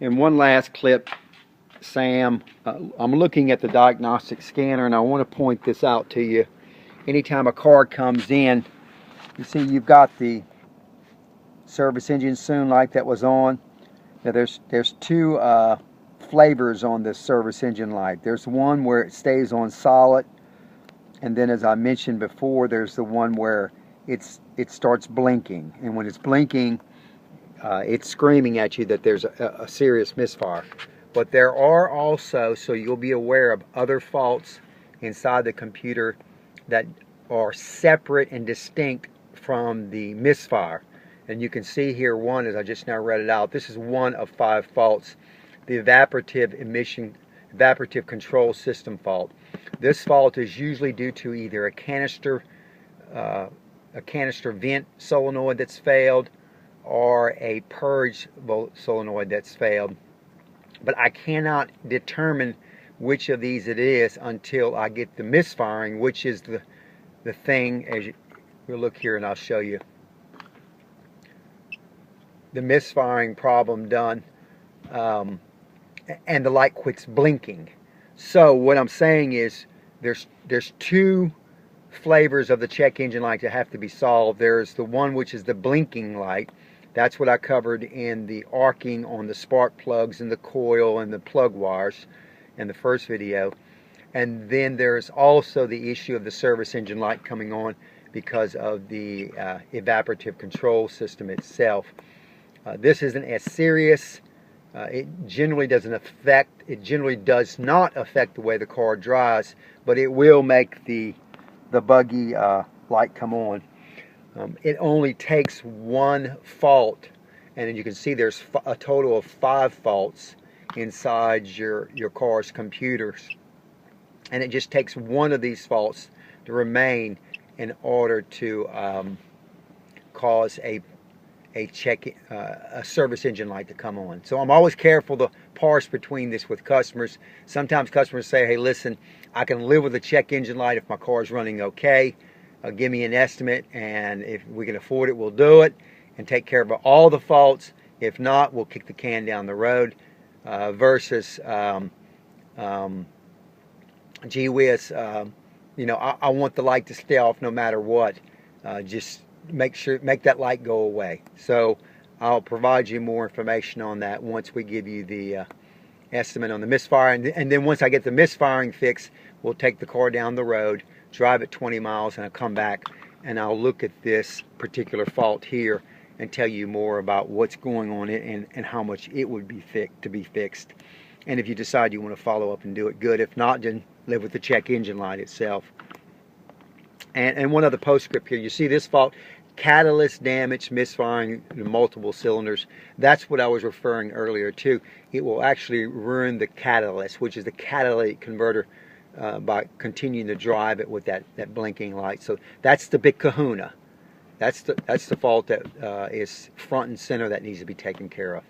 In one last clip, Sam, I'm looking at the diagnostic scanner and I want to point this out to you. Anytime a car comes in, you see you've got the service engine soon light that was on. Now there's two flavors on this service engine light. There's one where it stays on solid, and then as I mentioned before, there's the one where it starts blinking, and when it's blinking, it's screaming at you that there's a serious misfire. But there are also, so you'll be aware of, other faults inside the computer that are separate and distinct from the misfire. And you can see here one, as I just now read it out, this is one of 5 faults. The evaporative control system fault. This fault is usually due to either a canister vent solenoid that's failed, or a purge solenoid that's failed. But I cannot determine which of these it is until I get the misfiring, which is the thing, as you'll look here and I'll show you the misfiring problem done, and the light quits blinking. So what I'm saying is there's 2 flavors of the check engine light that have to be solved. There's the one which is the blinking light. That's what I covered in the arcing on the spark plugs and the coil and the plug wires in the first video. And then there's also the issue of the service engine light coming on because of the evaporative control system itself. This isn't as serious. It generally does not affect the way the car drives, but it will make the buggy light come on. It only takes one fault, and you can see there's a total of 5 faults inside your car's computers, and it just takes one of these faults to remain in order to cause a service engine light to come on. So I'm always careful to parse between this with customers. Sometimes customers say, hey, listen, I can live with a check engine light if my car is running okay. Give me an estimate, and if we can afford it, we'll do it and take care of all the faults. If not, we'll kick the can down the road. Versus gee whiz, you know, I want the light to stay off no matter what. Just make that light go away. So I'll provide you more information on that once we give you the estimate on the misfire, and then once I get the misfiring fixed, we'll take the car down the road, drive it 20 miles, and I'll come back and I'll look at this particular fault here and tell you more about what's going on and how much it would be to be fixed. And if you decide you want to follow up and do it, good. If not, then live with the check engine light itself. And one other postscript here. You see this fault, catalyst damage, misfiring in multiple cylinders. That's what I was referring earlier to. It will actually ruin the catalyst, which is the catalytic converter, by continuing to drive it with that blinking light. So that's the big kahuna. That's the fault that is front and center that needs to be taken care of.